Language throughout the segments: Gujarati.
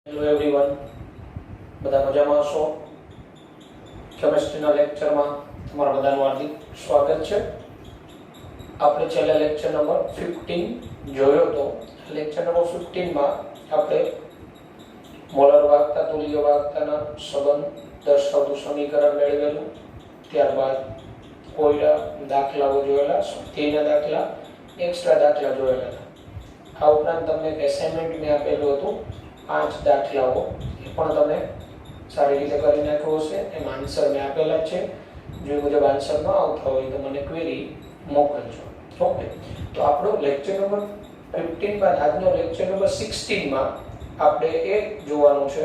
હેલો એવરીવન, બધા મજામાં છો? કેમિસ્ટ્રીના લેક્ચરમાં તમારા બધાનું હાર્દિક સ્વાગત છે. આપણે છેલ્લા લેક્ચર નંબર 15 જોયો તો. લેક્ચર નંબર 15 માં આપણે મોલર વાહકતા તુલ્ય વાહકતાના સંબંધ દર્શાવતું સમીકરણ મેળવેલું. ત્યારબાદ કોઈના દાખલાઓ જોયેલા, સ્વાધ્યાયના દાખલા, એક્સ્ટ્રા દાખલા જોયેલા હતા. આ ઉપરાંત તમને એક એસાઇનમેન્ટ મેં આપેલું હતું, 5 દાખલાઓ. એ પણ તમે સારી રીતે કરી નાખ્યો હશે. એમાં આન્સર મેં આપેલા છે. જો એ મુજબ આન્સર ન આવતા હોય તો મને ક્વેરી મોકલજો. ઓકે, તો આપણો લેક્ચર નંબર 15 બાદ આજનો લેક્ચર નંબર 16 માં આપણે એ જોવાનું છે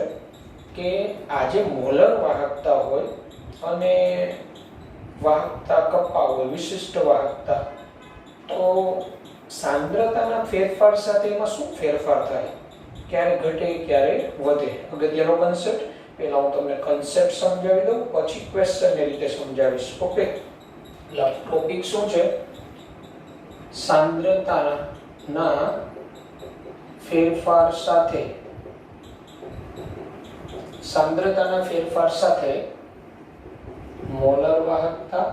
કે આજે મોલર વાહકતા હોય અને વાહકતા કપ્પા હોય, વિશિષ્ટ વાહકતા, તો સાંદ્રતાના ફેરફાર સાથે એમાં શું ફેરફાર થાય, ક્યારે ઘટે ક્યારે વધે. અગત્યનો કન્સેપ્ટ. પહેલા હું તમને કન્સેપ્ટ સમજાવી દઉં, પછી ક્વેશ્ચનની રીતે સમજાવીશ. ઓકે, ટોપિક શું છે? સાંદ્રતાના ફેરફાર સાથે, સાંદ્રતાના ફેરફાર સાથે મોલર વાહકતા,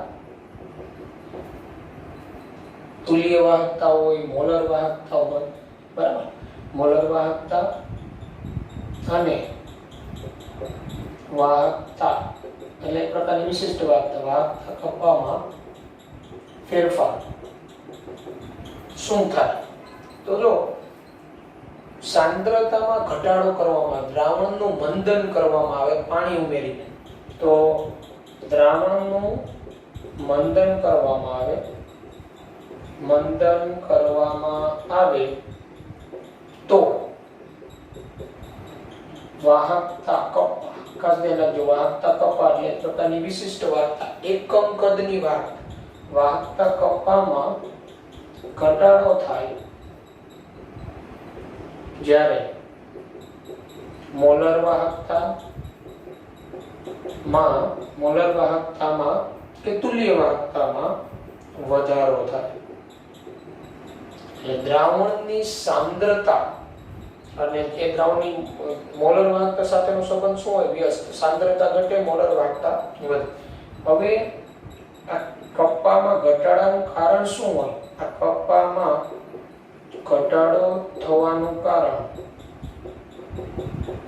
તુલ્ય વાહકતા હોય, મોલર વાહકતા હોય, બરાબર. મોલર વાહકતા અને વાહકતા એટલે એક પ્રકારની વિશિષ્ટ વાહકતા, વાહકતા કપ્પામાં ફેરફાર શું થાય? તો જો સાંદ્રતામાં ઘટાડો કરવામાં આવે, દ્રાવણનું મંદન કરવામાં આવે પાણી ઉમેરીને, તો દ્રાવણનું મંદન કરવામાં આવે તો વાહકતા કપ્પા, ખાસ ધ્યાન રાખજો, વાહકતા કપ્પા એટલે એક પ્રકારની વિશિષ્ટ વાહકતા, એકમ કદની વાહકતા કપ્પામાં ઘટાડો થાય જ્યારે મોલર વાહકતામાં કે તુલ્ય વાહકતામાં વધારો થાય. એટલે દ્રાવણની સાંદ્રતા અને એ દ્રાવણની મોલર વાહકતા સાથેનો સંબંધ શું હોય? વ્યસ્ત. સાંદ્રતા ઘટે, મોલર વાહકતા વધે. હવે આ કપ્પામાં ઘટાડાનું કારણ શું હોય? આ કપ્પામાં ઘટાડો થવાનું કારણ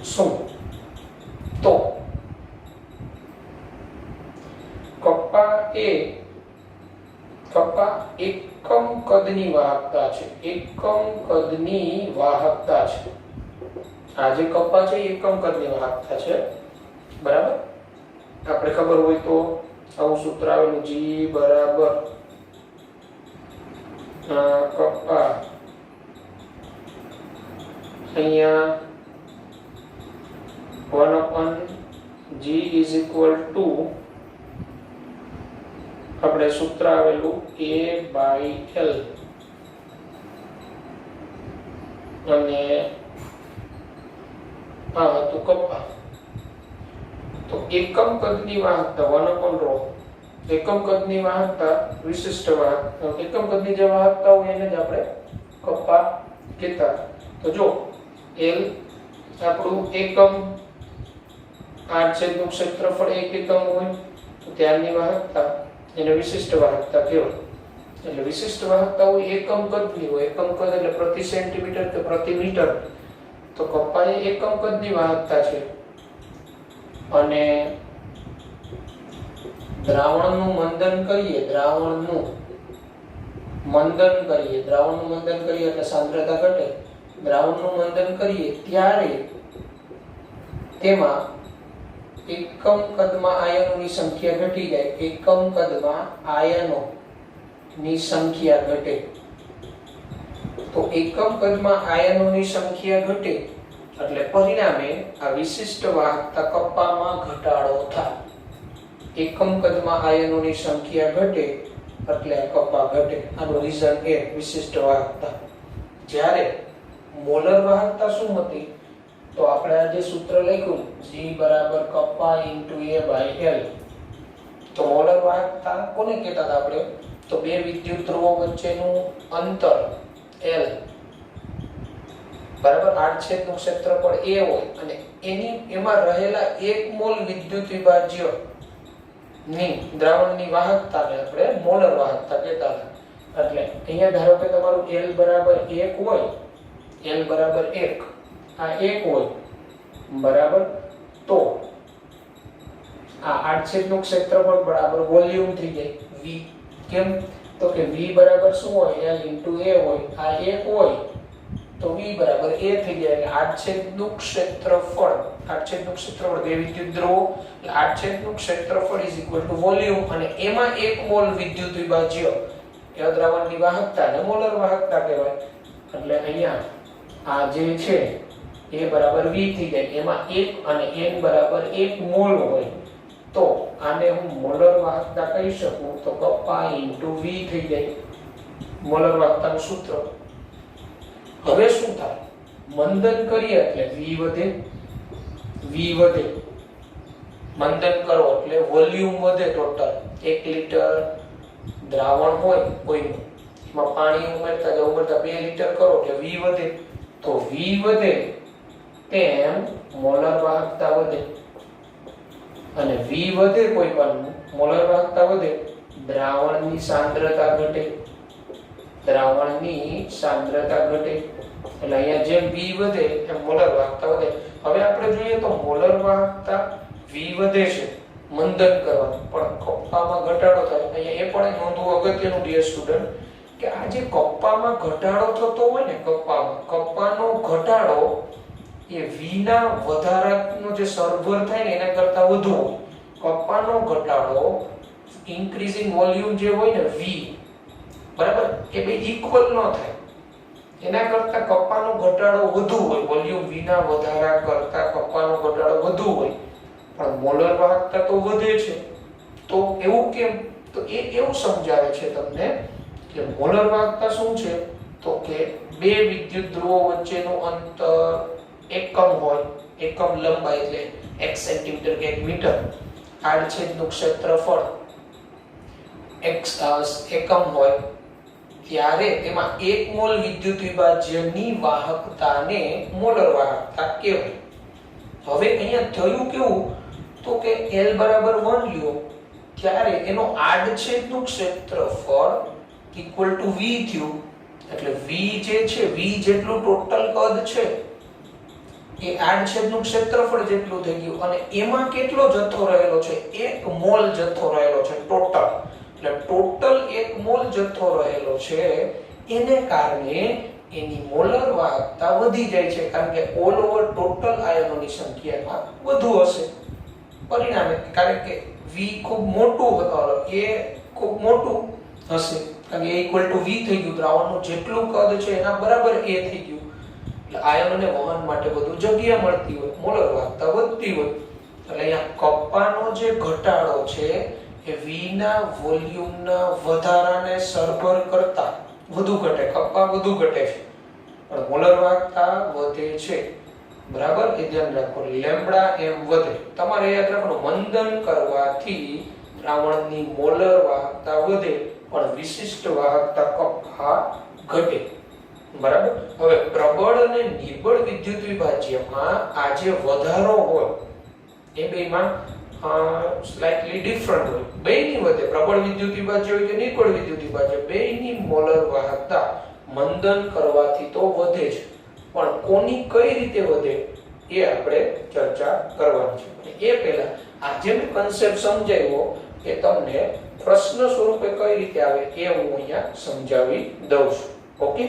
શું? તો કપ્પા એકમ કદની વાહકતા છે. એકમ કદની વાહકતા છે. આ જે કપ્પા છે એકમ કદની વાહકતા છે, બરાબર. આપણે ખબર હોય તો આવું સૂત્ર આવેલું, G બરાબર કપ્પા અહીંયા 1/G is equal to, આપણે સૂત્ર આવેલું A/L, અને આ હતું કપ્પા. તો એકમ કદની વાહકતા 1/ρ, એકમ કદની વાહકતા, વિશિષ્ટ વાહકતા, એકમ કદની જે વાહકતા હોય એને જ આપણે કપ્પા કહેતા. તો જો L આપણું એકમ, આ છેદનું ક્ષેત્રફળ 1 એકમ હોય તો ત્યારની વાહકતા એને વિશિષ્ટ વાહકતા કહેવાય. એટલે વિશિષ્ટ વાહકતા હોય એકમ કદની હોય. એકમ કદ એટલે પ્રતિ સેન્ટીમીટર કે પ્રતિ મીટર. તો કપ્પા એ એકમ કદની વાહકતા છે. અને દ્રાવણનું મંદન કરીએ એટલે સાંદ્રતા ઘટે. દ્રાવણનું મંદન કરીએ ત્યારે તેમાં એકમ કદમાં આયનોની સંખ્યા ઘટી જાય. એકમ કદમાં આયનોની સંખ્યા ઘટે. તો એકમ કદમાં આયનોની સંખ્યા ઘટે એટલે પરિણામે આ વિશિષ્ટ વાહકતા કપ્પામાં ઘટાડો થાય. એકમ કદમાં આયનોની સંખ્યા ઘટે એટલે કપ્પા ઘટે. આનું રીઝન એ વિશિષ્ટ વાહકતા. જ્યારે મોલર વાહકતા શું હતી? તો આપણે આ જે સૂત્ર લખ્યું, G બરાબર કપ્પા * A/L. તો મોલર વાહકતા કોને કહેતા હતા આપણે? તો બે વિદ્યુત ધ્રુવો વચ્ચેનું અંતર L બરાબર, આડછેદનું ક્ષેત્રફળ a હોય અને એમાં રહેલા 1 મોલ વિદ્યુત વિભાજ્ય ની દ્રાવણની વાહકતાને આપણે મોલર વાહકતા કહેતા હતા. એટલે અહીંયા ધારો કે તમારું L બરાબર 1 હોય, L બરાબર 1, આ 1 હોય બરાબર, તો આ આડછેદનું ક્ષેત્રફળ બરાબર વોલ્યુમ થઈ જાય V. કેમ? તો કે V બરાબર શું હોય? L * A હોય. આ 1 હોય તો V બરાબર A થઈ જાય. એટલે આડછેદનું ક્ષેત્રફળ બે વિદ્યુત ધ્રુવો, એટલે આડછેદનું ક્ષેત્રફળ = વોલ્યુમ, અને એમાં 1 મોલ વિદ્યુત વિભાજ્ય એ દ્રાવણની વાહકતાને મોલર વાહકતા કહેવાય. એટલે અહીંયા આ જે છે એ બરાબર V થઈ જાય. એમાં 1 અને n બરાબર 1 મોલ હોય તો આને હું મોલર વાહકતા કહી શકું. તો કપ્પા * V થઈ જાય મોલર વાહકતાનું સૂત્ર. હવે શું થાય? મંદન કરીએ એટલે V વધે. મંદન કરો એટલે વોલ્યુમ વધે. ટોટલ 1 લિટર દ્રાવણ હોય કોઈનું, એમાં પાણી ઉમેરતા 2 લિટર કરો એટલે V વધે. તો V વધે તેમ મોલર વાહકતા વધે, અને V વધે કોઈ પણ મોલર વાહકતા વધે, દ્રાવણની સાંદ્રતા ઘટે. એટલે અહીંયા જેમ V વધે એમ મોલર વાહકતા વધે. હવે આપણે જોઈએ તો મોલર વાહકતા V વધે છે મંદન કરવાથી, પણ કપ્પામાં ઘટાડો થાય. અહીંયા એ પણ નોંધવું અગત્યનું ડિયર સ્ટુડન્ટ કે આ જે કપ્પામાં ઘટાડો થતો હોય ને, કપ્પાનો ઘટાડો એ V ના વધારાનો જે સરભર થાય ને એના કરતા વધુ હોય. કપ્પાનો ઘટાડો ઇન્ક્રીઝિંગ વોલ્યુમ જે હોય ને V, બરાબર, એ બે ઇક્વલ ન થાય. એના કરતા કપ્પાનો ઘટાડો વધુ હોય. વોલ્યુમ V ના વધારા કરતા કપ્પાનો ઘટાડો વધુ હોય, પણ મોલર વાહકતા તો વધે છે. તો એવું કેમ? તો એ એવું સમજાવે છે તમને કે મોલર વાહકતા શું છે? તો કે બે વિદ્યુત ધ્રુવો વચ્ચેનું અંતર એકમ હોય, એકમ લંબાઈ એટલે 1 સેન્ટીમીટર કે 1 મીટર, આડછેદનું ક્ષેત્રફળ x એકમ હોય, ત્યારે તેમાં 1 મોલ વિદ્યુત વિભાજ્યની વાહકતાને મોલર વાહકતા કહેવાય. હવે અહીંયા થયું કેવું? તો કે L બરાબર 1 લ્યો ત્યારે એનો આડછેદનું ક્ષેત્રફળ = V થયું. એટલે V જે છે, V જેટલું ટોટલ કદ છે એ આડછેદનું ક્ષેત્રફળ જેટલું થઈ ગયું, અને એમાં કેટલો જથ્થો રહેલો છે? 1 મોલ જથ્થો રહેલો છે ટોટલ. એટલે ટોટલ 1 મોલ જથ્થો રહેલો છે, એને કારણે એની મોલર વાહકતા વધી જાય છે, કારણ કે ઓલ ઓવર ટોટલ આયનોની સંખ્યામાં વધુ હશે. પરિણામે કારણ કે V ખૂબ મોટું હશે, કારણ કે A = V થઈ ગયું. દ્રાવણનું જેટલું કદ છે એના બરાબર A થઈ ગયું. એટલે આયનોને વહન માટે વધુ જગ્યા મળતી હોય, મોલર વાહકતા વધતી હોય. એટલે અહીંયા કપ્પાનો જે ઘટાડો છે એ V ના વોલ્યુમના વધારાને સરભર કરતા વધુ ઘટે. કપ્પા વધુ ઘટે છે પણ મોલર વાહકતા વધે છે. બરાબર, એ ધ્યાન રાખો. લેમ્બડા m વધે. તમારે યાદ રાખવાનું, મંદન કરવાથી દ્રાવણની મોલર વાહકતા વધે પણ વિશિષ્ટ વાહકતા કપ્પા ઘટે. બરાબર. હવે પ્રબળ અને નિર્બળ વિદ્યુત વિભાજ્યમાં આ જે વધારો હોય એ બેમાં સ્લાઇટલી ડિફરન્ટ હોય. બેયની વધે, પ્રબળ વિદ્યુત વિભાજ્ય હોય કે નિર્બળ વિદ્યુત વિભાજ્ય, બેયની મોલર વાહકતા મંદન કરવાથી તો વધે જ, પણ કોની કઈ રીતે વધે એ આપણે ચર્ચા કરવાની છે. એ પહેલા આજે મેં કન્સેપ્ટ સમજાવ્યો કે તમને પ્રશ્ન સ્વરૂપે કઈ રીતે આવે એ હું અહીંયા સમજાવી દઉં છું. ઓકે,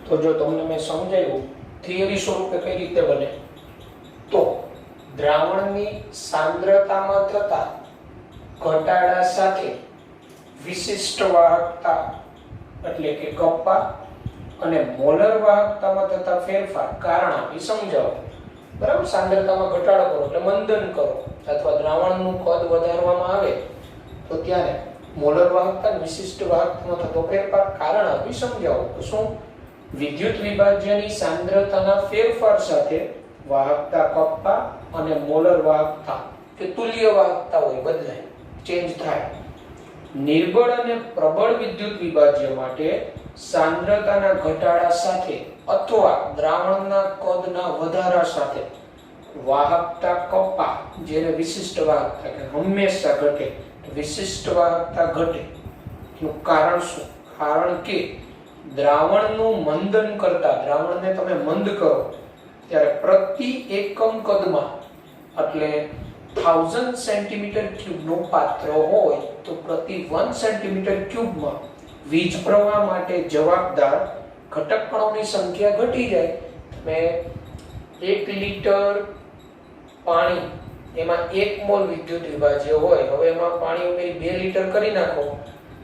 તો જો તમને મેં સમજાવ્યું થિયરી સ્વરૂપે કઈ રીતે બને, તો દ્રાવણની સાંદ્રતામાં થતા ઘટાડા સાથે વિશિષ્ટ વાહકતા એટલે કે કપ્પા અને મોલર વાહકતામાં થતા ફેરફાર કારણ આપી સમજાવો. બરાબર, સાંદ્રતામાં ઘટાડો કરો એટલે મંદન કરો, અથવા દ્રાવણનું કદ વધારવામાં આવે તો ત્યારે મોલર વાહકતા વિશિષ્ટ વાહકતામાં થતો ફેરફાર કારણ આપી સમજાવો. તો શું? વિદ્યુત વિભાજ્યની સાંદ્રતાના ફેરફાર સાથે વાહકતા કપ્પા અને મોલર વાહકતા કે તુલ્ય વાહકતા હોય બદલાય, ચેન્જ થાય. નિર્બળ અને પ્રબળ વિદ્યુત વિભાજ્ય માટે સાંદ્રતાના ઘટાડા સાથે અથવા દ્રાવણના કદના વધારા સાથે વાહકતા કપ્પા, જેને વિશિષ્ટ વાહકતા કે હંમેશા ઘટે, વિશિષ્ટ વાહકતા ઘટે. એનું કારણ શું? કારણ કે દ્રાવણનું મંદન કરતા, દ્રાવણને તમે મંદ કરો ત્યારે પ્રતિ એકમ કદમાં, એટલે 1000 સેન્ટીમીટર ક્યુબનું પાત્ર હોય તો પ્રતિ 1 સેન્ટીમીટર ક્યુબમાં વીજ પ્રવાહ માટે જવાબદાર ઘટક કણોની સંખ્યા ઘટી જાય. તમે 1 લિટર પાણી, એમાં 1 મોલ વિદ્યુત વિભાજ્ય હોય, હવે એમાં પાણી ઉમેરી 2 લિટર કરી નાખો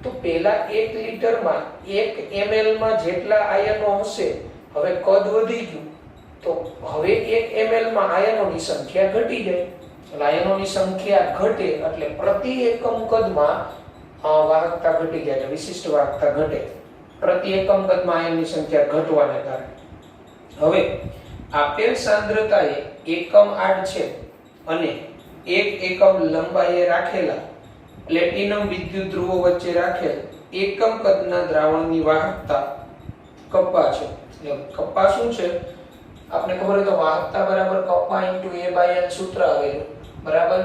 તો પેલા 1 લિટરમાં 1 ml માં જેટલા આયનો હશે, હવે કદ વધી ગયું તો હવે 1 ml માં આયનોની સંખ્યા ઘટી જાય. આયનોની સંખ્યા ઘટે એટલે પ્રતિ એકમ કદમાં વાહકતા ઘટી જાય, વિશિષ્ટ વાહકતા ઘટે. પ્રતિ એકમ કદમાં આયનની સંખ્યા ઘટવાને કારણે હવે આપેલ સાંદ્રતાએ એકમ આડછેદ અને 1 એકમ લંબાઈએ રાખેલા પ્લેટિનમ વિદ્યુત ધ્રુવો વચ્ચે રાખેલ એકમ કદના દ્રાવણની વાહકતા કપ્પા છે. કપ્પા શું છે? આપને ખબર હોય તો વાહકતા બરાબર કપ્પા * A/L સૂત્ર આવેલું, બરાબર.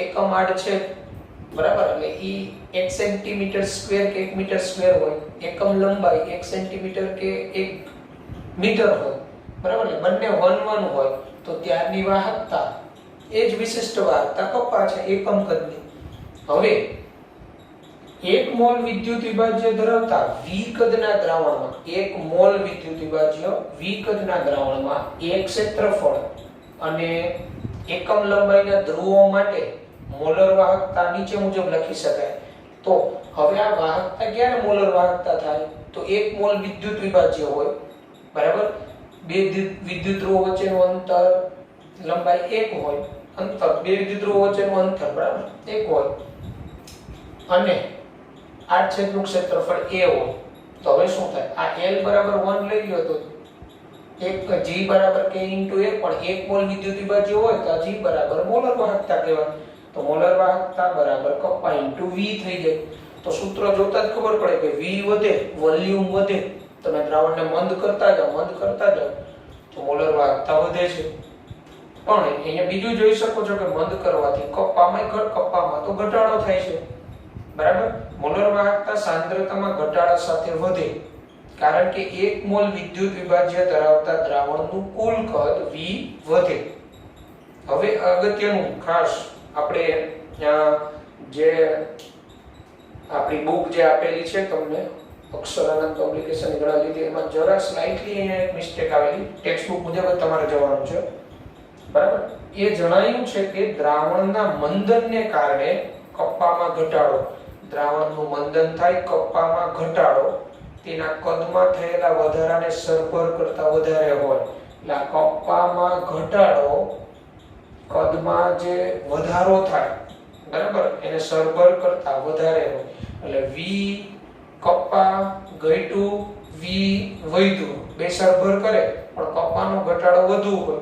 એકમ આડછેદ બરાબર એટલે ઈ 1 સેન્ટીમીટર સ્ક્વેર કે 1 મીટર સ્ક્વેર હોય, એકમ લંબાઈ 1 સેન્ટીમીટર કે 1 મીટર હોય, બરાબર. એટલે બંને 1 હોય તો ત્યારની વાહકતા એ જ વિશિષ્ટ વાહકતા કપ્પા છે એકમ કદની. હવે 1 મોલ વિદ્યુત વિભાજ્ય ધરાવતા V કદના દ્રાવણમાં, 1 મોલ વિદ્યુત વિભાજ્ય V કદના દ્રાવણમાં એક ક્ષેત્રફળ અને એકમ લંબાઈના ધ્રુવો માટે મોલર વાહકતા નીચે મુજબ લખી શકાય. તો હવે આ વાહકતા ક્યારે મોલર વાહકતા થાય? તો 1 મોલ વિદ્યુત વિભાજ્ય હોય, બરાબર. બે વિદ્યુત ધ્રુવો વચ્ચેનું અંતર લંબાઈ 1 હોય, અંતર બે વિદ્યુત ધ્રુવો વચ્ચેનું અંતર બરાબર 1 હોય અને આડછેદનું ક્ષેત્રફળ a હોય. તો હવે શું થાય? આ L બરાબર 1 લઈ લ્યો તો એક G બરાબર K * 1, પણ 1 મોલ વિદ્યુત વિભાજ્ય હોય તો G બરાબર મોલર વાહકતા કહેવાય. તો મોલર વાહકતા બરાબર કપ્પા * V થઈ જાય. તો સૂત્ર જોતા જ ખબર પડે કે V વધે, વોલ્યુમ વધે, તમે દ્રાવણને મંદ કરતા જાઓ તો મોલર વાહકતા વધે છે. પણ અહીંયા બીજું જોઈ શકો છો કે મંદ કરવાથી કપ્પામાં તો ઘટાડો થાય છે, બરાબર. મોલર વાહકતા સાંદ્રતામાં ઘટાડા સાથે વધે કારણ કે 1 મોલ વિદ્યુત વિભાજ્ય ધરાવતા દ્રાવણનું કુલ કદ V વધે. હવે અગત્યનું ખાસ આપણે જે આપણી બુક જે આપેલી છે તમને અક્ષરાનંદ પબ્લિકેશન ઘણા લીધી, એમાં જરા સ્લાઇટલી અહીંયા એક મિસ્ટેક આવેલી. ટેક્સ્ટ બુક મુજબ તમારે જવાનું છે, બરાબર. એ જણાવ્યું છે કે દ્રાવણના મંદનને કારણે કપ્પામાં ઘટાડો, દ્રાવણનું મંદન થાય, કપ્પામાં ઘટાડો તેના કદમાં થયેલા વધારાને સરભર કરતા વધારે હોય. એટલે કપ્પામાં ઘટાડો કદમાં જે વધારો થાય, બરાબર, એને સરભર કરતા વધારે હોય. એટલે V કપ્પા ઘટ્યું, V વધ્યું, બે સરભર કરે પણ કપ્પાનો ઘટાડો વધુ હોય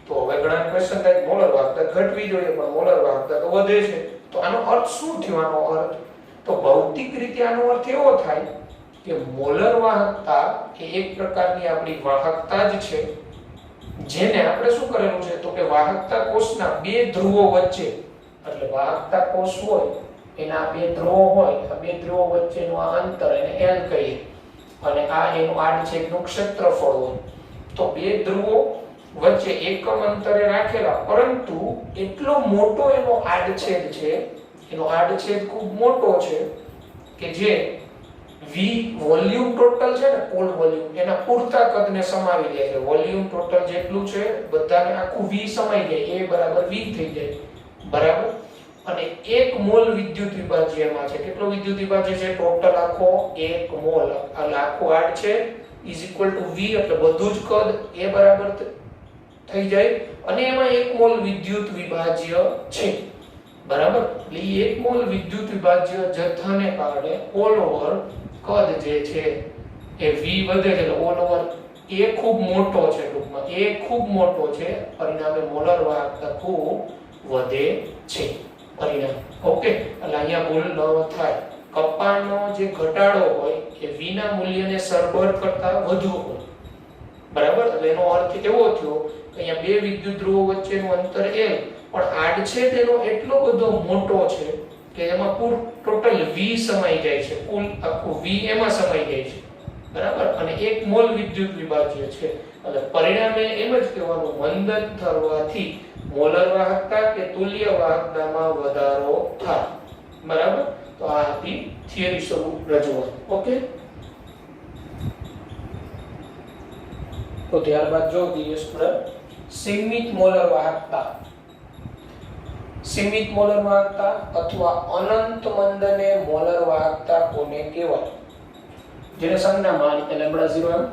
તો હવે ઘણા ક્વેશ્ચન થાય મોલર વાહકતા ઘટવી જોઈએ પણ મોલર વાહકતા તો વધે છે. તો આનો અર્થ શું થયો? આનો અર્થ તો ભૌતિક રીતે આનો અર્થ એવો થાય કે મોલર વાહકતા એ એક પ્રકારની આપણી વાહકતા જ છે, જેને આપણે શું કરેલું છે તો કે વાહકતા કોષના બે ધ્રુવો વચ્ચે, એટલે વાહકતા કોષ હોય એના બે ધ્રુવો હોય, આ બે ધ્રુવો વચ્ચેનું આ અંતર એને L કહીએ અને આ એનું આડછેદનું ક્ષેત્રફળ હોય. તો બે ધ્રુવો વચ્ચે એકમ અંતરે રાખેલા પરંતુ એટલો મોટો એનો આડછેદ છે, એનો આડછેદ ખૂબ મોટો છે કે જે V વોલ્યુમ ટોટલ છે ને, કુલ વોલ્યુમ એના પૂરતા કદને સમાવી લે છે. વોલ્યુમ ટોટલ જેટલું છે બધાને આખું V સમાઈ જાય, A બરાબર V થઈ જાય, બરાબર. અને 1 મોલ વિદ્યુત વિભાજ્યમાં છે, કેટલો વિદ્યુત વિભાજ્ય છે? ટોટલ આખો 1 મોલ, એટલે આખું આડછેદ = V, એટલે બધું જ કદ A બરાબર થઈ જાય અને એમાં 1 મોલ વિદ્યુત વિભાજ્ય છે, બરાબર. એટલે 1 મોલ વિદ્યુત વિભાજ્ય જથ્થાને કારણે ઓલ ઓવર કદ જે છે એ V વધે છે. એટલે ઓલ ઓવર A ખૂબ મોટો છે, ટૂંકમાં A ખૂબ મોટો છે, પરિણામે મોલર વાહકતા ખૂબ વધે છે. પરિણામ. ઓકે, એટલે અહીંયા ભૂલ ન થાય. કપ્પાનો જે ઘટાડો હોય એ v ના મૂલ્યને સરભર કરતા વધુ હોય. બરાબર, એટલે એનો અર્થ એવો થયો કે અહીંયા બે વિદ્યુત ધ્રુવો વચ્ચેનું અંતર l પણ આડછેદ એનો એટલો બધો મોટો છે કે એમાં કુલ ટોટલ v સમાઈ જાય છે, કુલ આખું v એમાં સમાઈ જાય છે. બરાબર, અને 1 મોલ વિદ્યુત વિભાજ્ય છે. એટલે પરિણામે એમ જ કહેવાનું મંદન થવાથી મોલર વાહકતા કે તુલ્ય વાહકતામાં વધારો થાય. બરાબર, તો આ હતી થિયરી સ્વરૂપ રજૂઆત. ઓકે, તો ત્યારબાદ જો DS પર સીમિત મોલર વાહકતા. સીમિત મોલર વાહકતા અથવા અનંત મંદને મોલર વાહકતા કોને કહેવાય? જેને સંજ્ઞામાં એટલે લેમ્બડા 0 એમ.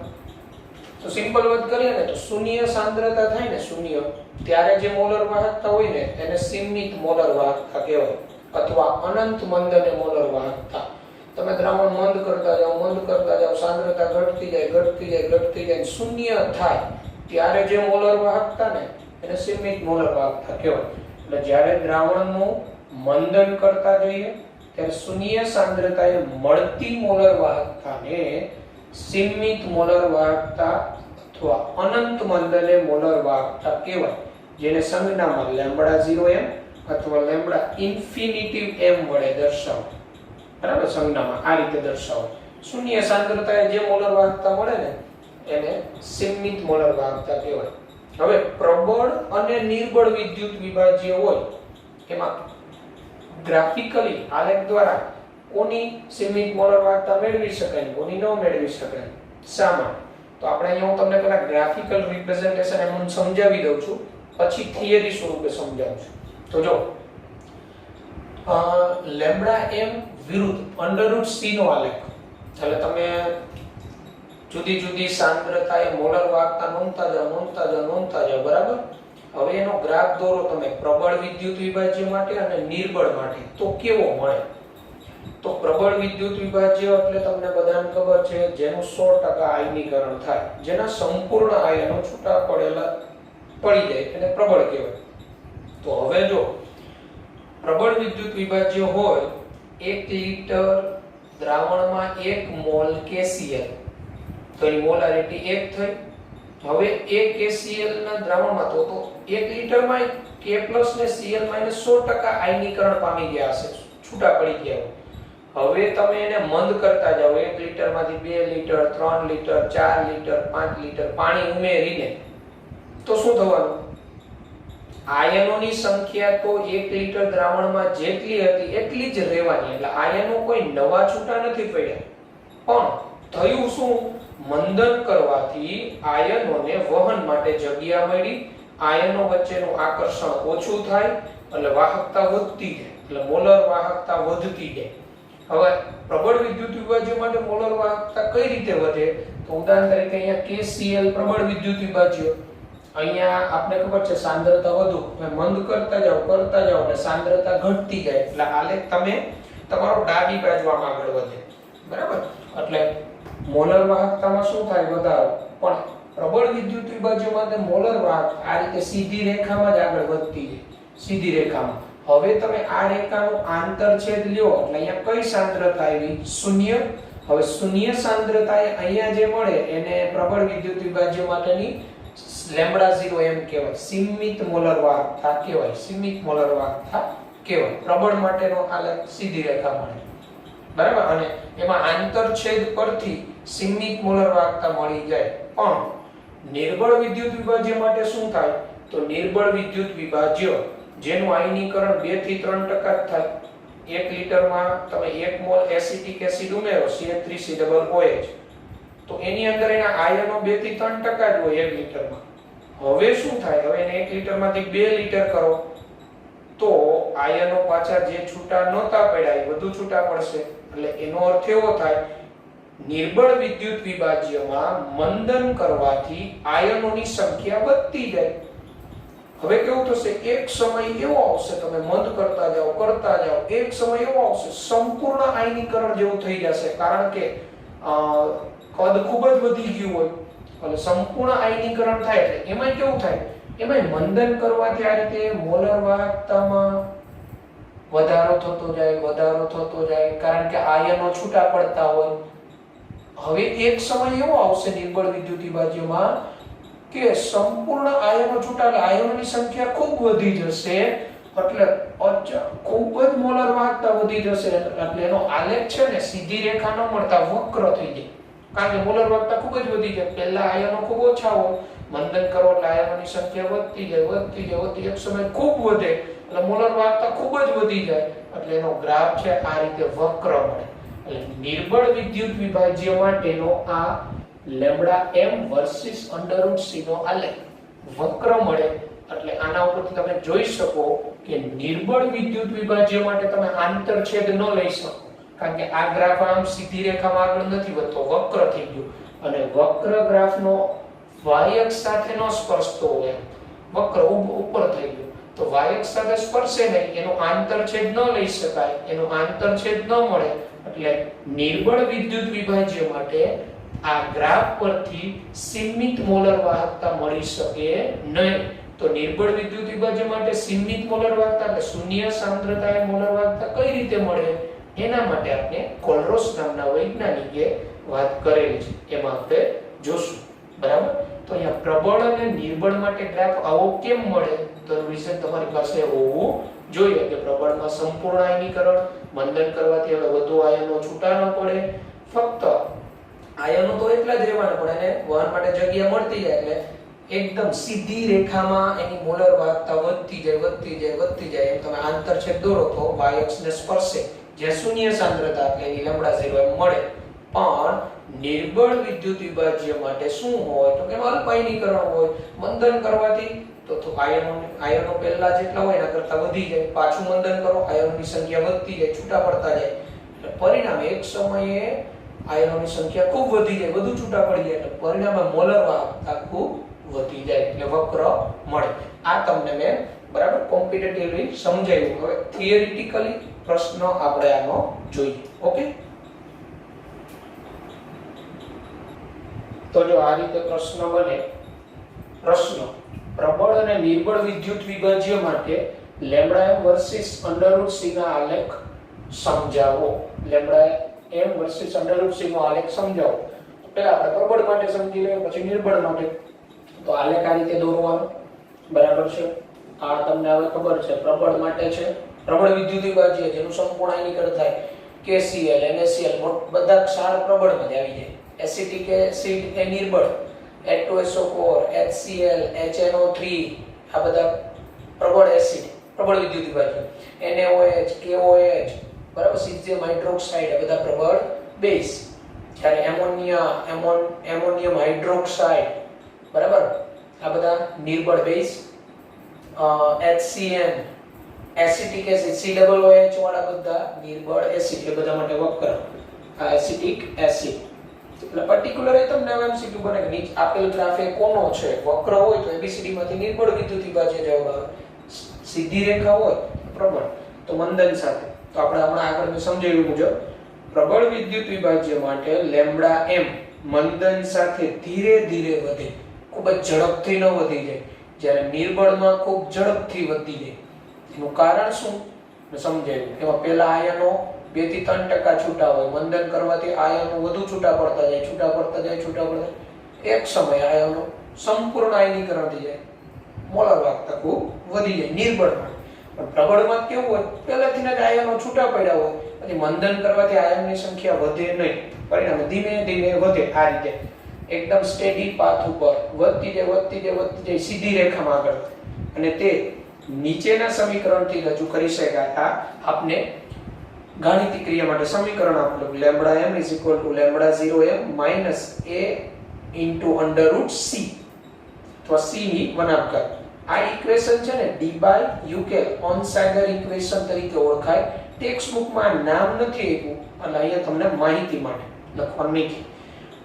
તો સિમ્પલ વાત કરીએ ને તો શૂન્ય સાંદ્રતા થાય ને, શૂન્ય, ત્યારે જે મોલર વાહકતા હોય ને એને સીમિત મોલર વાહકતા કહેવાય અથવા અનંત મંદને મોલર વાહકતા. તમે દ્રાવણ મંદ કરતા જાઓ, સાંદ્રતા ઘટતી જાય, શૂન્ય થાય ત્યારે જે મોલર વાહકતા ને એને સીમિત મોલર વાહકતા કહેવાય. એટલે જ્યારે દ્રાવણનું મંદન કરતા જઈએ ત્યારે શૂન્ય સાંદ્રતાએ મળતી મોલર વાહકતાને સીમિત મોલર વાહકતા અથવા અનંત મંદને મોલર વાહકતા કહેવાય, જેને સંજ્ઞામાં લેમ્બડા 0m અથવા લેમ્બડા ઇન્ફિનિટિવ m વડે દર્શાવો. બરાબર, સંજ્ઞામાં આ રીતે દર્શાવો. શૂન્ય સાંદ્રતાએ જે મોલર વાહકતા મળે ને એને સીમિત મોલર વાહકતા કહેવાય. હવે પ્રબળ અને નિર્બળ વિદ્યુત વિભાજ્ય હોય એમાં ગ્રાફિકલી આલેખ દ્વારા કોની સીમિત મોલર વાહકતા મેળવી શકાય, કોની ન મેળવી શકાય, શા માટે? તો આપણે અહીંયા હું તમને પહેલા ગ્રાફિકલ રિપ્રેઝન્ટેશન એમ સમજાવી દઉં છું, પછી થિયરી સ્વરૂપે સમજાવું છું. તો જો લેમ્બડા m વિરુદ્ધ √c નો આલેખ. એટલે તમે જુદી જુદી સાંદ્રતાએ મોલર વાહકતા નોંધતા જાઓ. બરાબર, હવે એનો ગ્રાફ દોરો તમે પ્રબળ વિદ્યુત વિભાજ્ય માટે અને નિર્બળ માટે, તો કેવો મળે? તો પ્રબળ વિદ્યુત વિભાજ્ય એટલે તમને બધાને ખબર છે જેનું 100% આયનીકરણ થાય, જેના સંપૂર્ણ આયનો છૂટા પડી જાય એને પ્રબળ કહેવાય. તો હવે જો પ્રબળ વિદ્યુત વિભાજ્ય હોય 1 લિટર દ્રાવણમાં 1 મોલ KCl, તો એની મોલારિટી 1 થઈ. હવે 1 KCl ના દ્રાવણમાં તો 1 લિટરમાં K+ ને Cl- 100% આયનીકરણ પામી ગયા હશે, છૂટા પડી ગયા. હવે તમે એને મંદ કરતા જાઓ, 1 લિટરમાંથી 2 લિટર, 3 લિટર, 4 લિટર, 5 લિટર પાણી ઉમેરીને, તો શું થવાનું? આયનોની સંખ્યા તો 1 લિટર દ્રાવણમાં જેટલી હતી એટલી જ રહેવાની. એટલે આયનો કોઈ નવા છૂટા નથી પડ્યા, પણ થયું શું? મંદન કરવાથી આયનોને વહન માટે જગ્યા મળી, આયનો વચ્ચેનું આકર્ષણ ઓછું થાય, એટલે વાહકતા વધતી જાય, એટલે મોલર વાહકતા વધતી જાય. હવે પ્રબળ વિદ્યુત વિભાજ્ય માટે મોલર વાહકતા કઈ રીતે વધે? તો ઉદાહરણ તરીકે અહીંયા KCl પ્રબળ વિદ્યુત વિભાજ્ય, અહીંયા આપણે ખબર છે સાંદ્રતા વધુ, મંદ કરતા જાઓ એટલે સાંદ્રતા ઘટતી જાય, એટલે આલેખ તમે તમારો ડાબી બાજુ આગળ વધે. બરાબર, એટલે મોલર વાહકતામાં શું થાય? વધારો. પણ પ્રબળ વિદ્યુત વિભાજ્ય માટે મોલર વાહક આ રીતે સીધી રેખામાં જ આગળ વધતી જાય, સીધી રેખામાં. હવે તમે આ રેખાનું આંતરછેદ લ્યો એટલે અહીંયા કઈ સાંદ્રતા આવી? 0. હવે શૂન્ય સાંદ્રતાએ અહીંયા જે મળે એને પ્રબળ વિદ્યુત વિભાજ્ય માટેની લેમ્બડા 0m કહેવાય, સીમિત મોલર વાહકતા કહેવાય, સીમિત મોલર વાહકતા કહેવાય. પ્રબળ માટેનો આલેખ સીધી રેખા મળે. બરાબર, અને એમાં આંતરછેદ પરથી સીમિત મોલર વાહકતા મળી જાય. પણ નિર્બળ વિદ્યુત વિભાજ્ય માટે શું થાય? તો નિર્બળ વિદ્યુત વિભાજ્ય જેનું આયનીકરણ 2 થી 3% થાય, 1 લિટરમાં તમે 1 મોલ એસિટિક એસિડ ઉમેરો CH3COOH, તો એની અંદર એના આયનો 2 થી 3% જ હોય 1 લિટરમાં. હવે શું થાય? હવે એને 1 લિટરમાંથી 2 લિટર કરો તો આયનો પાછા જે છૂટા નહોતા પડ્યા એ વધુ છૂટા પડશે. એટલે એનો અર્થ એવો થાય નિર્બળ વિદ્યુત વિભાજ્યમાં મંદન કરવાથી આયનોની સંખ્યા વધતી જાય. હવે કેવું થશે? એક સમય એવો આવશે, તમે મંદ કરતા જાઓ, એક સમય એવો આવશે સંપૂર્ણ આયનીકરણ જેવું થઈ જશે, કારણ કે કદ ખૂબ જ વધી ગયું હોય, એટલે સંપૂર્ણ આયનીકરણ થાય. એટલે એમાં કેવું થાય? એમાં મંદન કરવાથી આ રીતે મોલર વાહકતામાં વધારો થતો જાય કારણ કે આયનો છૂટા પડતા હોય. હવે એક સમય એવો આવશે નિર્બળ વિદ્યુત વિભાજ્યમાં કે સંપૂર્ણ આયનો છૂટા, એટલે આયનોની સંખ્યા ખૂબ વધી જશે, એટલે ખૂબ જ મોલર વાહકતા વધી જશે, એટલે એનો આલેખ છે ને સીધી રેખા ન મળતા વક્ર થઈ જાય, કારણ કે મોલર વાહકતા ખૂબ જ વધી જાય. પહેલા આયનો ખૂબ ઓછા હોય, મંદન કરો એટલે આયનોની સંખ્યા વધતી જાય, એક સમય ખૂબ વધે એટલે મોલર વાહકતા ખૂબ જ વધી જાય, એટલે એનો ગ્રાફ છે આ રીતે વક્ર મળે. એટલે નિર્બળ વિદ્યુત વિભાજ્ય માટેનો આ લેમ્બડા m વર્સિસ √c નો આલેખ વક્ર મળે. એટલે આના ઉપરથી તમે જોઈ શકો કે નિર્બળ વિદ્યુત વિભાજ્ય માટે તમે આંતરછેદ ન લઈ શકો, કારણ કે આ ગ્રાફ આમ સીધી રેખામાં આગળ નથી વધતો, વક્ર થઈ ગયો, અને વક્ર ગ્રાફનો y અક્ષ સાથે નો સ્પર્શતો હોય, વક્ર ઉપર થઈ ગયો, તો y અક્ષ સાથે સ્પર્શે નહીં, એનો આંતરછેદ ન લઈ શકાય, એનો આંતરછેદ ન મળે. એટલે નિર્બળ વિદ્યુત વિભાજ્ય માટે આ ગ્રાફ પરથી સીમિત મોલર વાહકતા મળી શકે નહીં. તો નિર્બળ વિદ્યુત વિભાજ્ય માટે સીમિત મોલર વાહકતા એટલે શૂન્ય સાંદ્રતાએ મોલર વાહકતા કઈ રીતે મળે, એના માટે આપણે કોલરોસ નામના વૈજ્ઞાનિકે વાત કરેલી છે, એમાં આપણે જોશું. બરાબર. તો અહીંયા પ્રબળ અને નિર્બળ માટે ગ્રાફ આવો કેમ મળે, તો વિશે તમારી પાસે હોવું જોઈએ કે પ્રબળમાં સંપૂર્ણ આયનીકરણ, મંદન કરવાથી હવે વધુ આયનો છૂટા ન પડે, ફક્ત આયનો તો એટલા જ રહેવાના પણ એને વહન માટે જગ્યા મળતી જાય, એટલે એકદમ સીધી રેખામાં એની મોલર વાહકતા વધતી જાય. એમ તમે આંતરછેદ દોરો તો y અક્ષને સ્પર્શે, જે શૂન્ય સાંદ્રતા એટલે એની લેમ્બડા 0 એમ મળે. પણ નિર્બળ વિદ્યુત વિભાજ્ય માટે શું હોય તો કે અલ્પાયનીકરણ હોય, મંદન કરવાથી તો આયનો પહેલા જેટલા હોય એના કરતા વધી જાય, પાછું મંદન કરો આયનોની સંખ્યા વધતી જાય, છૂટા પડતા જાય, એટલે પરિણામે એક સમયે આયનોની સંખ્યા ખૂબ વધી જાય, વધુ છૂટા પડી જાય, એટલે પરિણામે મોલર વાહકતા ખૂબ વધી જાય, એટલે વક્ર મળે. આ તમને મેં બરાબર કોમ્પિટિટિવલી સમજાવ્યું. હવે થિયરિટિકલી પ્રશ્ન આપણે આનો જોઈએ. ઓકે, તો જો આ રીતે પ્રશ્ન બને, પ્રશ્ન પ્રબળ અને નિર્બળ વિદ્યુત વિભાજ્ય માટે લેમ્બડા m વર્સિસ √c ના આલેખ સમજાવો. લેમ્બડા m વર્સિસ √c નો આલેખ સમજાવો. પહેલા આપણે પ્રબળ માટે સમજી લઈએ, પછી નિર્બળ માટે. તો આલેખ આ રીતે દોરવાનો. બરાબર છે. આ તમને હવે ખબર છે. પ્રબળ માટે છે પ્રબળ વિદ્યુત વિભાજ્ય જેનું સંપૂર્ણ આયનીકરણ થાય, KCl NaCl બધા ક્ષાર પ્રબળમાં આવી જાય. એસિટિક એસિડ એ નિર્બળ, H2SO4 HCl HNO3 આ બધા પ્રબળ એસિડ, પ્રબળ વિદ્યુત વિભાજ્ય. NaOH KOH બરાબર, સીઝિયમ હાઇડ્રોક્સાઇડ આ બધા પ્રબળ બેઝ. જ્યારે એમોનિયમ હાઇડ્રોક્સાઇડ બરાબર આ બધા નિર્બળ base. HCN acetic acid COOH વાળા બધા નિર્બળ એસિડ, એ બધા માટે વક્ર. આ એસિટિક એસિડ એટલે પર્ટિક્યુલર એ તમને MCQ બને કે નીચે આપેલ ગ્રાફ એ કોનો છે, વક્ર હોય તો ABCD માંથી નિર્બળ વિદ્યુત વિભાજ્ય જવાબ આવે, સીધી રેખા હોય પ્રબળ તો મંદન સાથે. તો આપણે હમણાં આગળ મેં સમજાવ્યું મુજબ પ્રબળ વિદ્યુત વિભાજ્ય માટે લેમ્બડા m મંદન સાથે ધીરે ધીરે વધે, ખૂબ જ ઝડપથી ન વધી જાય, જ્યારે નિર્બળમાં ખૂબ ઝડપથી વધી જાય. એનું કારણ શું સમજાવ્યું. એમાં પહેલા આયનો 2 થી 3% છૂટા હોય, મંદન કરવાથી આયનો વધુ છૂટા પડતા જાય, એક સમય આયનો સંપૂર્ણ આયનીકરણ થઈ જાય, મોલર વાહકતા ખૂબ વધી જાય નિર્બળમાં. પણ પ્રબળમાં કેવું હોય, પહેલાથી જ આયનો છૂટા પડ્યા હોય, પછી મંદન કરવાથી આયનની સંખ્યા વધે નહીં, પરિણામે ધીમે ધીમે વધે. આ રીતે એકદમ સ્ટેડી પાથ ઉપર વધતી જાય સીધી રેખામાં આગળ, અને તે નીચેના સમીકરણથી રજૂ કરી શકાય. આપને ગાણિતિક ક્રિયા માટે સમીકરણ આપેલું lambda m = lambda 0m - a √c, તો c ની વનામકાર. આ ઇક્વેશન છે ને D/Euclid ઓન-સાઇડર ઇક્વેશન તરીકે ઓળખાય. ટેક્સ્ટ બુકમાં નામ નથી આપ્યું, એટલે અહીંયા તમને માહિતી માટે લખવાનું નથી.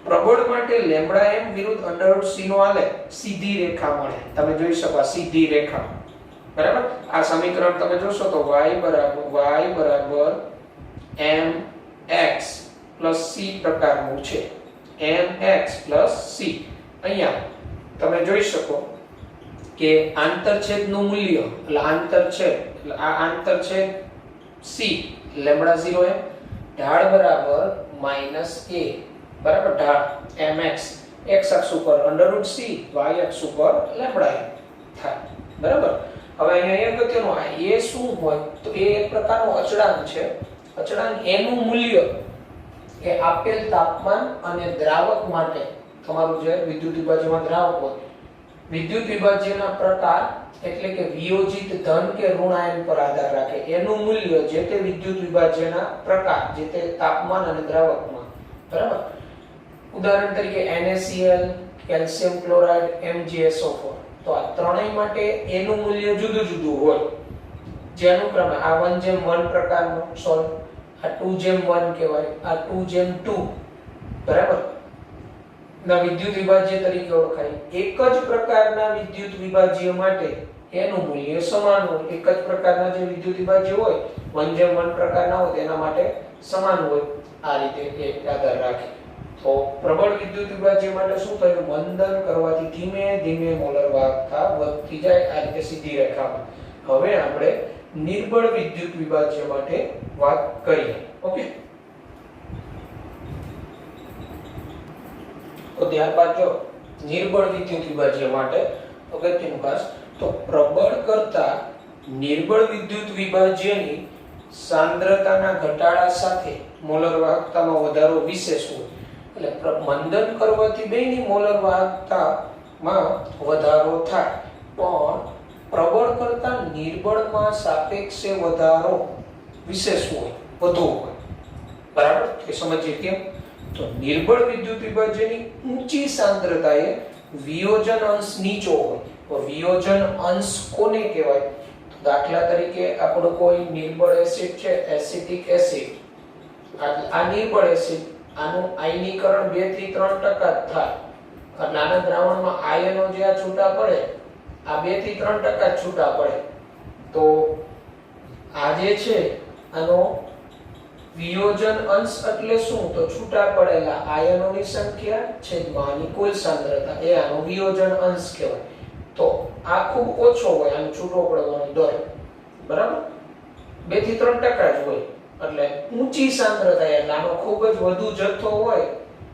પ્રબળ માટે લેમ્બડા m વિરુદ્ધ √c નો આલેખ સીધી રેખા મળે. તમે જોઈ શકો સીધી રેખા, બરાબર. આ સમીકરણ તમે જોશો તો y mx + c પ્રકારનું છે, mx + c. અહીંયા તમે જોઈ શકો કે આંતરછેદનું મૂલ્ય એટલે આ આંતરછેદ c લેમ્બડા 0m ઢાળ બરાબર -a બરાબર ઢાળ mx x અક્ષ ઉપર √c y અક્ષ ઉપર લેમ્બડા m થાય બરાબર। હવે અહીંયા અગત્યનું આ a શું હોય તો એ એક પ્રકારનો અચળાંક છે। અચળાંક a નું મૂલ્ય એ આપેલ તાપમાન અને દ્રાવક માટે તમારું જે વિદ્યુત વિભાજ્યમાં દ્રાવક હોય વિદ્યુત વિભાજ્યના પ્રકાર એટલે કે વિયોજિત ધન કે ઋણ આયન પર આધાર રાખે એનું મૂલ્ય જે તે વિદ્યુત વિભાજ્યના પ્રકાર જે તે તાપમાન અને દ્રાવકમાં બરાબર। ઉદાહરણ તરીકે NaCl કેલ્શિયમ ક્લોરાઇડ MgSO4 તો આ ત્રણેય માટે એનું મૂલ્ય જુદું જુદું હોય જે અનુક્રમે આ 1:1 પ્રકારનો સોલ્ટ આ 2:1 કહેવાય આ 2:2 બરાબર ના વિદ્યુત વિભાજ્ય તરીકે ઓળખાય। એક જ પ્રકારના વિદ્યુત વિભાજ્ય માટે એનું મૂલ્ય સમાન હોય એક જ પ્રકારના જે વિદ્યુત વિભાજ્ય હોય 1:1 પ્રકારના હોય તેના માટે સમાન હોય આ રીતે એ આધાર રાખે। તો પ્રબળ વિદ્યુત વિભાજ્ય માટે શું થયું મંદન કરવાથી ધીમે ધીમે મોલર વાહકતા વધતી જાય આ રીતે સીધી રેખામાં। હવે આપણે નિર્બળ વિદ્યુત વિભાજ્ય માટે વાત કરીએ ઓકે। તો ત્યારબાદ જો નિર્બળ વિદ્યુત વિભાજ્ય માટે અગત્યનું ખાસ તો પ્રબળ કરતા નિર્બળ વિદ્યુત વિભાજ્યની સાંદ્રતાના ઘટાડા સાથે મોલર વાહકતામાં વધારો વિશેષ હોય એટલે મંદન કરવાથી બેની મોલર વાહકતામાં વધારો થાય પણ પ્રબળ કરતા નિર્બળમાં સાપેક્ષે વધારો વિશેષ હોય વધુ હોય બરાબર એ સમજીએ કેમ તો નિર્બળ વિદ્યુત વિભાજ્યની ઊંચી સાંદ્રતાએ વિયોજન અંશ નીચો હોય તો વિયોજન અંશ કોને કહેવાય તો દાખલા તરીકે આપણો કોઈ નિર્બળ એસિડ છે એસિટિક એસિડ આ નિર્બળ એસિડ આનું આયનીકરણ 2 થી 3% જ થાય એટલે આના દ્રાવણમાં આયનો જે આ છૂટા પડે આ 2 થી 3% જ છૂટા પડે તો આ જે છે આનો વિયોજન અંશ એટલે શું તો છૂટા પડેલા આયનોની સંખ્યા છેદમાં આની કુલ સાંદ્રતા એ આનો વિયોજન અંશ કહેવાય। તો આ ખૂબ ઓછો હોય આનો છૂટો પડવાનો દર બરાબર 2 થી 3% જ હોય એટલે ઊંચી સાંદ્રતા એટલે આનો ખૂબ જ વધુ જથ્થો હોય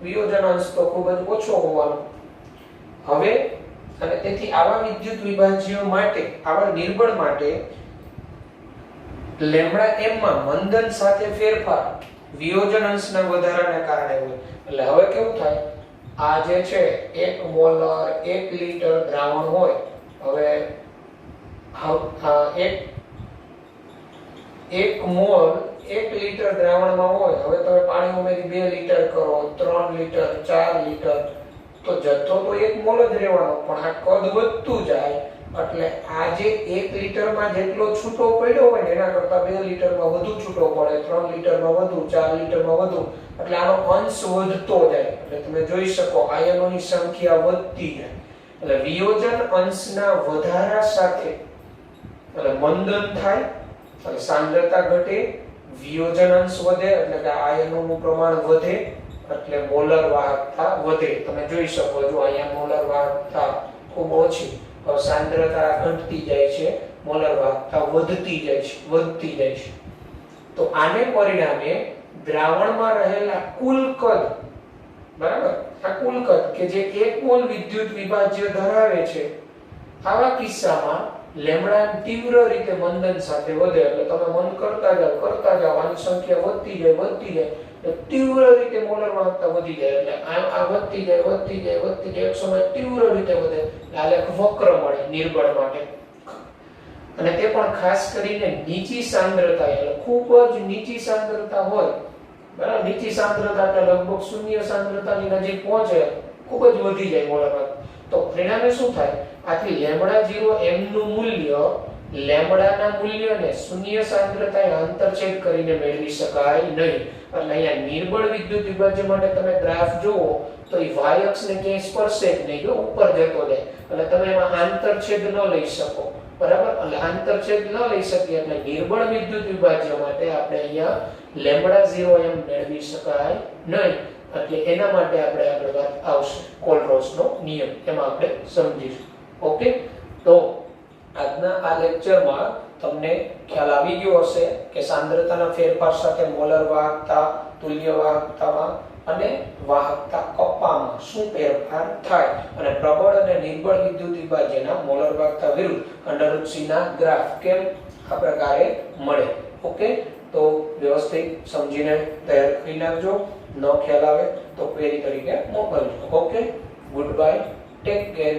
વિયોજન અંશ તો ખૂબ જ ઓછો હોવાનો। હવે અને તેથી આવા વિદ્યુત વિભાજ્યો માટે આવા નિર્બળ માટે લેમ્બડા m માં મંદન સાથે ફેરફાર વિયોજન અંશના વધારાને કારણે હોય એટલે હવે કેવું થાય આ જે છે 1 મોલર 1 લિટર દ્રાવણ હોય હવે 1 મોલ 1 લિટર દ્રાવણમાં હોય હવે તમે પાણી ઉમેરી 2 લિટર કરો 3 લિટર 4 લિટર તો જથ્થો તો 1 મોલ જ રહેવાનો પણ આ કદ વધતું જાય એટલે આ જે 1 લિટરમાં જેટલો છૂટો પડ્યો હોય ને એના કરતા 2 લિટરમાં વધુ છૂટો પડે 3 લિટરમાં વધુ 4 લિટરમાં વધુ એટલે આનો અંશ વધતો જાય એટલે તમે જોઈ શકો આયનોની સંખ્યા વધતી જાય એટલે વિયોજન અંશના વધારા સાથે એટલે મંદન થાય એટલે સાંદ્રતા ઘટે વિયોજન અંશ વધે એટલે કે આયનોનું પ્રમાણ વધે એટલે મોલર વાહકતા વધે। તમે જોઈ શકો છો અહીંયા મોલર વાહકતા ખૂબ ઓછી સાંદ્રતા ઘટતી જાય છે મોલર વાહકતા વધતી જાય છે। તો આને પરિણામે દ્રાવણમાં રહેલા કુલ કદ બરાબર આ કુલ કદ કે જે 1 મોલ વિદ્યુત વિભાજ્ય ધરાવે છે આવા કિસ્સામાં લેમ્બડા તીવ્ર રીતે મંદન સાથે વધે એટલે તમે મન કરતા જાવ આની સંખ્યા વધતી જાય તીવ્ર રીતે મોલર વાહકતા વધી જાય એટલે આ વધતી જાય એક સમય તીવ્ર રીતે વધે એટલે એક વક્ર મળે નિર્બળ માટે અને તે પણ ખાસ કરીને નીચી સાંદ્રતા એટલે ખૂબ જ નીચી સાંદ્રતા હોય બરાબર નીચી સાંદ્રતા એટલે લગભગ શૂન્ય સાંદ્રતાની નજીક પહોંચે ખૂબ જ વધી જાય મોલર વાહકતા તો પરિણામે શું થાય આથી લેમ્બડા 0m નું મૂલ્ય લેમ્બડાના મૂલ્યને શૂન્ય સાંદ્રતાએ આંતરછેદ કરીને મેળવી શકાય નહીં એટલે અહીંયા નિર્બળ વિદ્યુત વિભાજ્ય માટે તમે ગ્રાફ જુઓ તો એ y અક્ષને ક્યાંય સ્પર્શે જ નહીં જો ઉપર જતો જાય એટલે તમે એમાં આંતરછેદ ન લઈ શકો બરાબર એટલે આંતરછેદ ન લઈ શકીએ એટલે નિર્બળ વિદ્યુત વિભાજ્ય માટે આપણે અહીંયા લેમ્બડા 0m મેળવી શકાય નહીં એટલે એના માટે આપણે આગળ વાત આવશે કોલરોસનો નિયમ એમાં આપણે સમજીશું ઓકે। તો આજના આ લેક્ચરમાં તમને ખ્યાલ આવી ગયો હશે કે સાંદ્રતાના ફેરફાર સાથે મોલર વાહકતા, તુલ્ય વાહકતામાં અને વાહકતા કપ્પામાં શું ફેરફાર થાય અને પ્રબળ અને નિર્બળ વિદ્યુત વિભાજ્યના મોલર વાહકતા વિરુદ્ધ √c ના ગ્રાફ કેમ આ પ્રકારે મળે. ઓકે, તો વ્યવસ્થિત સમજીને તૈયાર કરી નાખજો. ન ખ્યાલ આવે તો ક્વેરી તરીકે મોકલજો. Okay, good bye, take care.